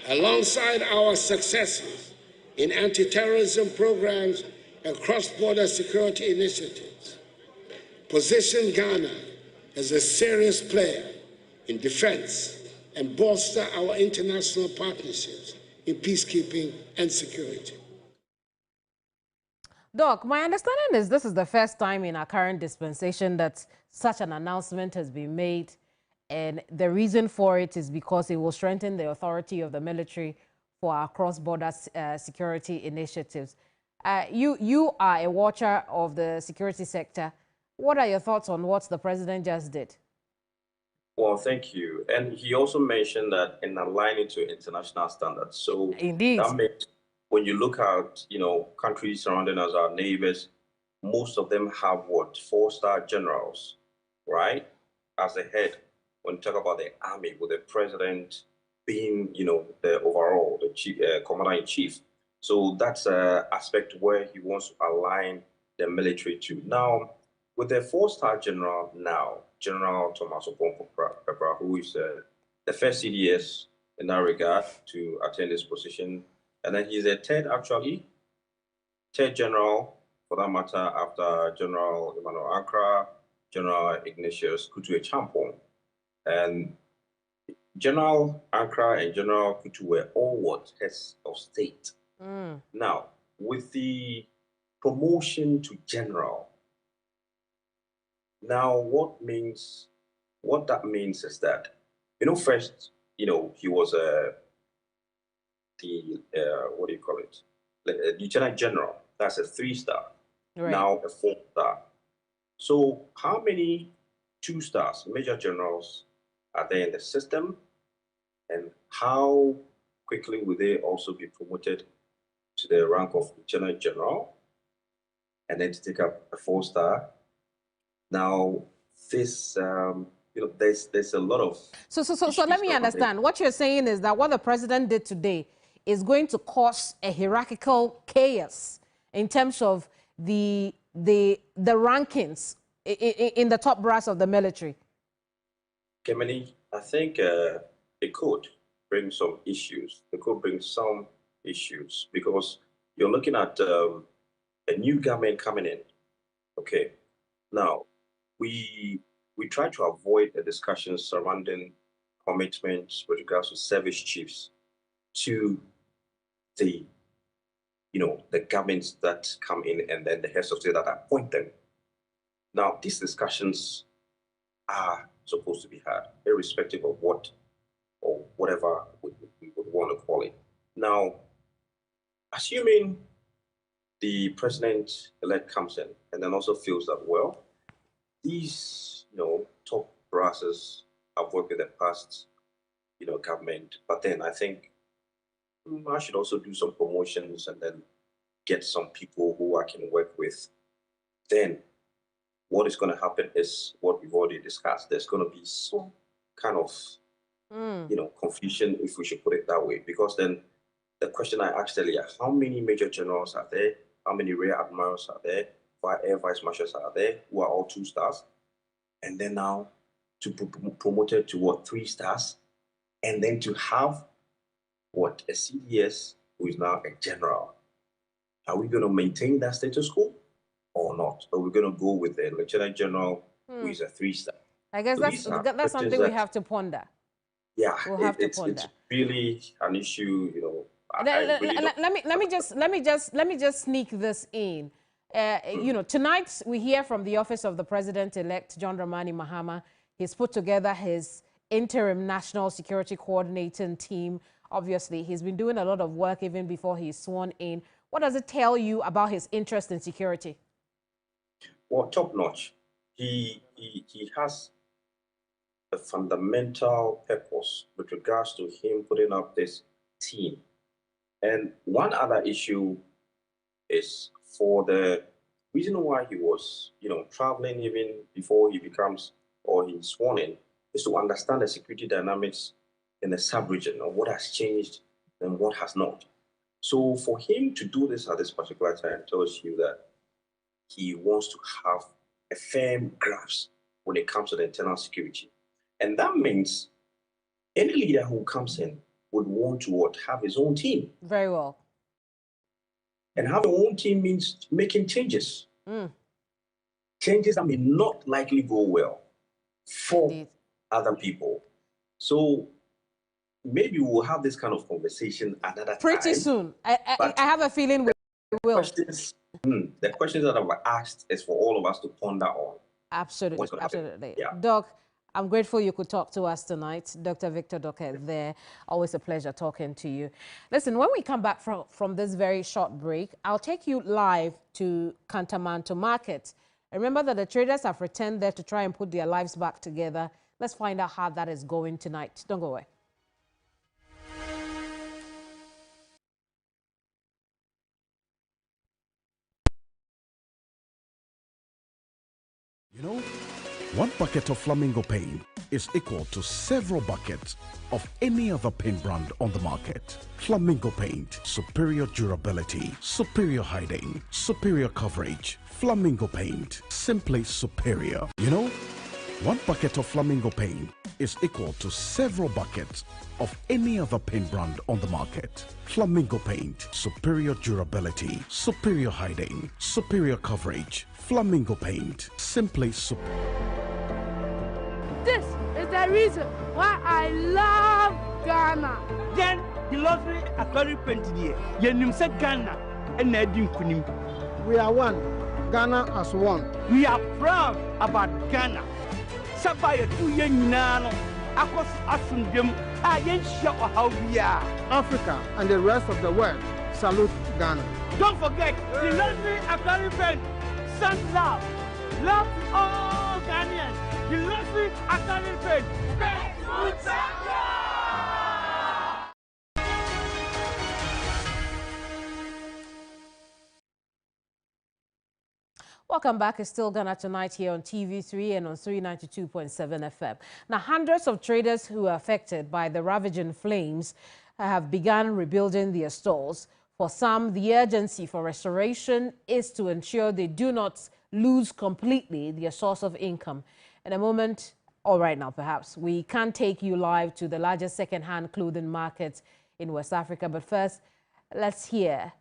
Speaker 3: alongside our successes in anti-terrorism programs and cross-border security initiatives, position Ghana as a serious player in defense and bolster our international partnerships in peacekeeping and security.
Speaker 1: Doc, my understanding is this is the first time in our current dispensation that such an announcement has been made, and the reason for it is because it will strengthen the authority of the military for our cross-border security initiatives. You are a watcher of the security sector. What are your thoughts on what the president just did?
Speaker 16: Well, thank you. And he also mentioned that in aligning to international standards. So
Speaker 1: indeed,
Speaker 16: that makes, when you look at, countries surrounding us, our neighbors, most of them have what? 4-star generals, right? As a head, when you talk about the army, with the president being, the overall, the chief, commander-in-chief. So that's an aspect where he wants to align the military to. Now, with the 4-star general now, General Thomas Pepper, who is the first CDS in that regard to attain this position. And then he's a third general, for that matter, after General Emmanuel Ankara, General Ignatius Kutu-Echampong. And General Ankara and General Kutu were all heads of state. Now, with the promotion to general, now what that means is that, first, he was what do you call it? Lieutenant General. That's a 3-star. Right. Now a 4-star. So how many 2-stars, Major Generals, are there in the system? And how quickly will they also be promoted to the rank of Lieutenant General and then to take up a 4-star? Now, this, there's a lot of...
Speaker 1: So let me understand. What you're saying is that what the president did today is going to cause a hierarchical chaos in terms of the rankings in the top brass of the military.
Speaker 16: Kemeni, I think it could bring some issues. It could bring some issues because you're looking at a new government coming in. Okay, now we try to avoid the discussions surrounding commitments with regards to service chiefs to the governments that come in and then the heads of state that appoint them. Now, these discussions are supposed to be had, irrespective of what or whatever we would want to call it. Now, assuming the president-elect comes in and then also feels that, well, these, top brasses have worked in the past, government, but then I think I should also do some promotions and then get some people who I can work with. Then what is going to happen is what we've already discussed. There's going to be some kind of, confusion, if we should put it that way, because then the question I asked earlier, how many major generals are there? How many rear admirals are there? Air vice marshals are there, who are all 2-stars? And then now to be promoted to what, 3 stars? And then to have what, a CDS who is now a general. Are we going to maintain that status quo or not? Are we going to go with a lieutenant general who is a 3-star?
Speaker 1: I guess
Speaker 16: so
Speaker 1: that's something we have to ponder.
Speaker 16: Yeah,
Speaker 1: we'll have to ponder.
Speaker 16: It's really an issue,
Speaker 1: Let me just sneak this in. Tonight we hear from the office of the president-elect John Dramani Mahama. He's put together his interim national security coordinating team. Obviously, he's been doing a lot of work even before he's sworn in. What does it tell you about his interest in security?
Speaker 16: Well, top notch. He has a fundamental purpose with regards to him putting up this team. And one other issue is for the reason why he was, traveling even before he becomes or he's sworn in, is to understand the security dynamics in the sub-region and what has changed and what has not. So for him to do this at this particular time tells you that he wants to have a firm grasp when it comes to the internal security. And that means any leader who comes in would want to have his own team.
Speaker 1: Very well.
Speaker 16: And having your own team means making changes. Changes that may not likely go well for other people. So maybe we'll have this kind of conversation another
Speaker 1: pretty
Speaker 16: time.
Speaker 1: Soon. I have a feeling we will.
Speaker 16: The questions that I were asked is for all of us to ponder on.
Speaker 1: Absolutely. Absolutely.
Speaker 16: Yeah.
Speaker 1: Doc, I'm grateful you could talk to us tonight. Dr. Victor Docker there. Always a pleasure talking to you. Listen, when we come back from this very short break, I'll take you live to Kantamanto Market. Remember that the traders have returned there to try and put their lives back together. Let's find out how that is going tonight. Don't go away.
Speaker 17: You know, one bucket of Flamingo paint is equal to several buckets of any other paint brand on the market. Flamingo paint, superior durability, superior hiding, superior coverage. Flamingo paint, simply superior. You know, one bucket of Flamingo paint is equal to several buckets of any other paint brand on the market. Flamingo paint, superior durability, superior hiding, superior coverage. Flamingo paint, simply superior.
Speaker 18: This is the reason why I love Ghana.
Speaker 7: Then the lottery are very plenty here. You say Ghana and Nadim Kunim.
Speaker 19: We are one. Ghana as one.
Speaker 7: We are proud about Ghana. Sabaya 2 years now. Akos Asundem, how we are.
Speaker 19: Africa and the rest of the world salute Ghana.
Speaker 7: Don't forget, the lottery are very plenty. Send love. Love to all Ghanaians. The lottery are very plenty.
Speaker 1: Welcome back. It's still GhanaTonight here on TV3 and on 392.7 FM. Now, hundreds of traders who are affected by the ravaging flames have begun rebuilding their stalls. For some, the urgency for restoration is to ensure they do not lose completely their source of income. In a moment, or right now perhaps, we can take you live to the largest second-hand clothing market in West Africa. But first, let's hear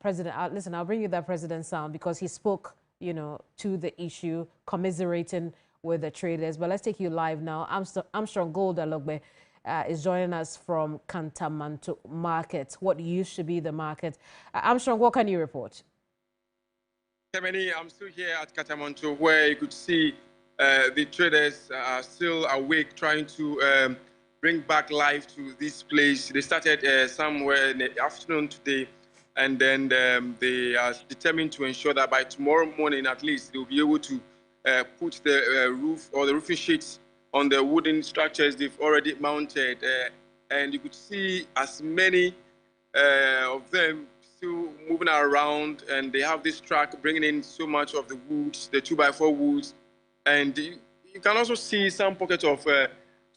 Speaker 1: President, listen, I'll bring you that President sound because he spoke, you know, to the issue, commiserating with the traders. But let's take you live now. Armstrong Goldalogbe is joining us from Kantamanto Market, what used to be the market. Armstrong, what can you report?
Speaker 20: Kemeni, I'm still here at Kantamanto, where you could see the traders are still awake, trying to bring back life to this place. They started somewhere in the afternoon today. And then they are determined to ensure that by tomorrow morning, at least, they'll be able to put the roof or the roofing sheets on the wooden structures they've already mounted. And you could see as many of them still moving around, and they have this truck bringing in so much of the woods, the 2x4 woods. And you can also see some pockets of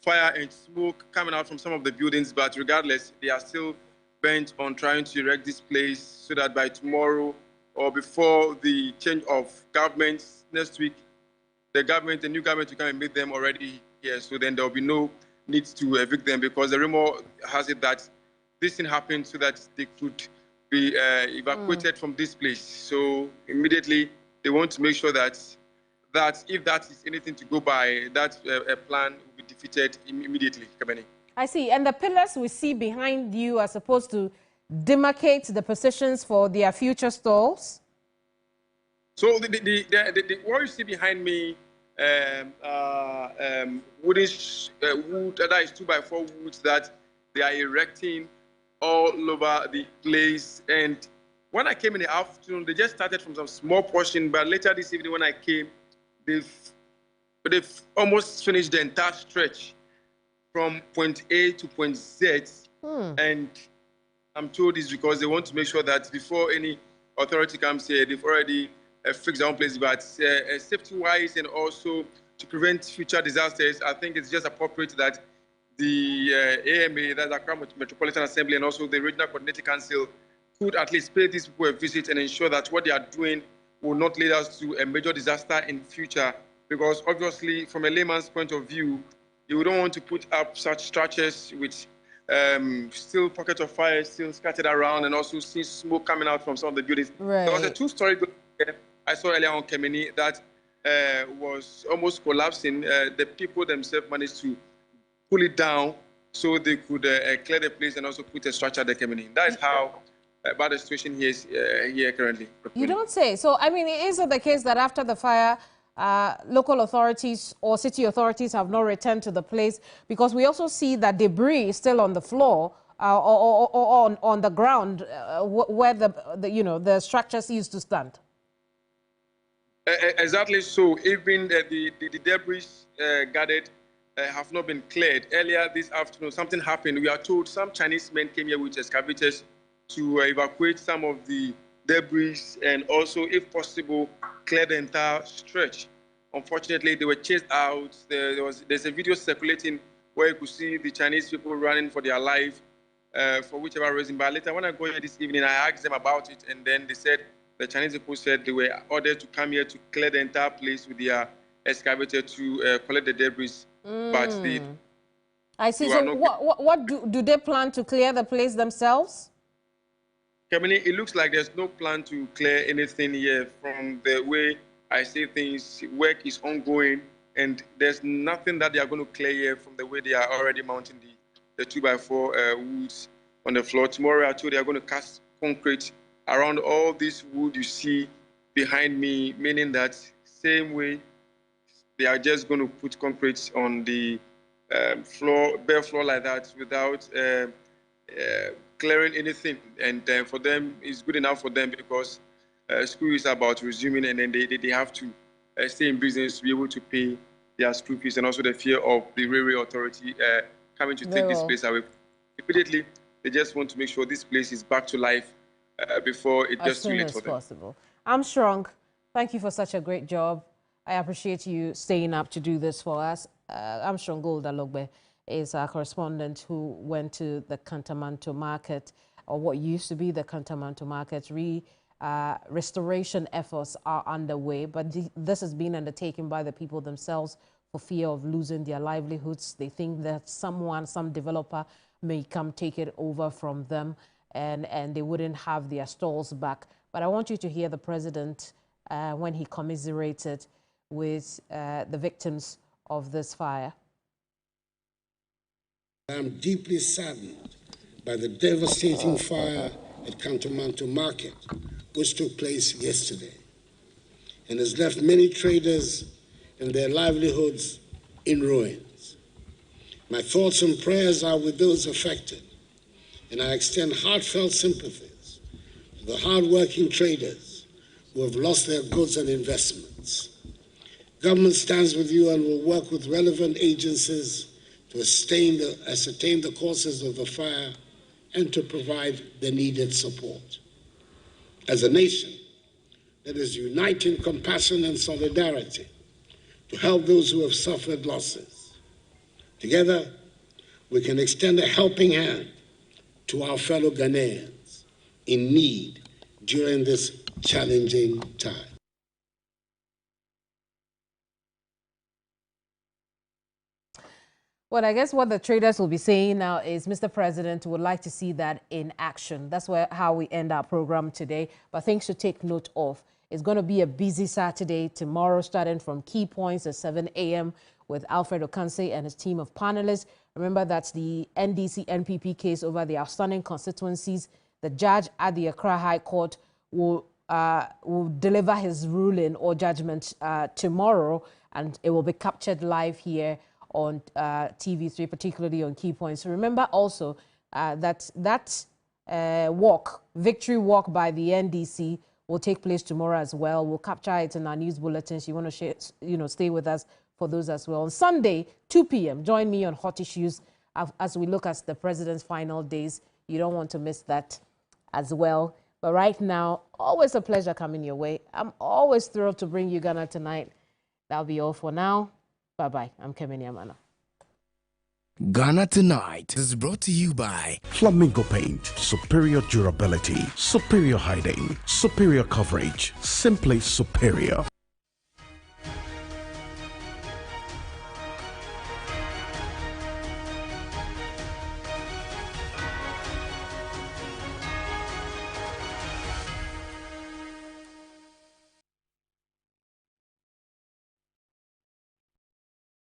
Speaker 20: fire and smoke coming out from some of the buildings, but regardless, they are still bent on trying to erect this place so that by tomorrow or before the change of government next week, the new government will come and meet them already here. So then there will be no need to evict them, because the rumor has it that this thing happened so that they could be evacuated from this place. So immediately they want to make sure that if that is anything to go by, that plan will be defeated immediately. Kabeni.
Speaker 1: I see. And the pillars we see behind you are supposed to demarcate the positions for their future stalls?
Speaker 20: So what you see behind me, wood, that is 2x4 woods that they are erecting all over the place. And when I came in the afternoon, they just started from some small portion, but later this evening when I came, they've almost finished the entire stretch from point A to point Z. And I'm told this because they want to make sure that before any authority comes here, they've already fixed their own place. But safety-wise and also to prevent future disasters, I think it's just appropriate that the AMA, that's Accra Metropolitan Assembly, and also the Regional Coordinating Council could at least pay these people a visit and ensure that what they are doing will not lead us to a major disaster in future. Because obviously, from a layman's point of view, you don't want to put up such structures with still pockets of fire still scattered around, and also see smoke coming out from some of the buildings.
Speaker 1: Right.
Speaker 20: There was a two-story building I saw earlier on Kemeni that was almost collapsing. The people themselves managed to pull it down so they could clear the place and also put a structure there, Kemeni. That is how bad the situation here is here currently.
Speaker 1: You don't say. So, I mean, is it the case that after the fire local authorities or city authorities have not returned to the place? Because we also see that debris is still on the floor or on the ground where the structures used to stand.
Speaker 20: Exactly so. Even the debris gathered have not been cleared. Earlier this afternoon, something happened. We are told some Chinese men came here with excavators to evacuate some of the debris and also, if possible, clear the entire stretch. Unfortunately, they were chased out. There's a video circulating where you could see the Chinese people running for their life for whichever reason. But later, when I go here this evening, I asked them about it, and then they said the Chinese people said they were ordered to come here to clear the entire place with their excavator to collect the debris. But
Speaker 1: I see. So what do they plan to clear the place themselves?
Speaker 20: Kamini, it looks like there's no plan to clear anything here. From the way I see things, work is ongoing, and there's nothing that they are going to clear here from the way they are already mounting the 2x4 woods on the floor. Tomorrow, I told they are going to cast concrete around all this wood you see behind me, meaning that same way they are just going to put concrete on the floor, bare floor like that without clearing anything. And for them, it's good enough for them because school is about resuming, and then they have to stay in business to be able to pay their school fees, and also the fear of the railway authority coming to take this place away. Immediately, they just want to make sure this place is back to life before it gets too late for them. As soon as possible.
Speaker 1: Armstrong, thank you for such a great job. I appreciate you staying up to do this for us. Armstrong Goldalogbe is our correspondent who went to the Kantamanto Market, or what used to be the Kantamanto Market. Restoration efforts are underway, but this has been undertaken by the people themselves for fear of losing their livelihoods. They think that some developer may come take it over from them, and they wouldn't have their stalls back. But I want you to hear the president when he commiserated with the victims of this fire.
Speaker 3: I'm deeply saddened by the devastating fire at Kantamanto Market, which took place yesterday, and has left many traders and their livelihoods in ruins. My thoughts and prayers are with those affected, and I extend heartfelt sympathies to the hard-working traders who have lost their goods and investments. Government stands with you and will work with relevant agencies to ascertain the causes of the fire and to provide the needed support. As a nation, let us unite in compassion and solidarity to help those who have suffered losses. Together, we can extend a helping hand to our fellow Ghanaians in need during this challenging time.
Speaker 1: Well, I guess what the traders will be saying now is Mr. President would like to see that in action. That's how we end our program today. But things to take note of. It's going to be a busy Saturday tomorrow, starting from key points at 7 a.m. with Alfred Okanse and his team of panelists. Remember, that's the NDC-NPP case over the outstanding constituencies. The judge at the Accra High Court will deliver his ruling or judgment tomorrow, and it will be captured live here on TV3, particularly on key points. Remember also that victory walk by the NDC will take place tomorrow as well. We'll capture it in our news bulletins. You want to share, stay with us for those as well. On Sunday, 2 p.m., join me on Hot Issues as we look at the president's final days. You don't want to miss that as well. But right now, always a pleasure coming your way. I'm always thrilled to bring you Ghana Tonight. That'll be all for now. Bye-bye. I'm Kemini Amana.
Speaker 17: Ghana Tonight is brought to you by Flamingo Paint. Superior durability, superior hiding, superior coverage, simply superior.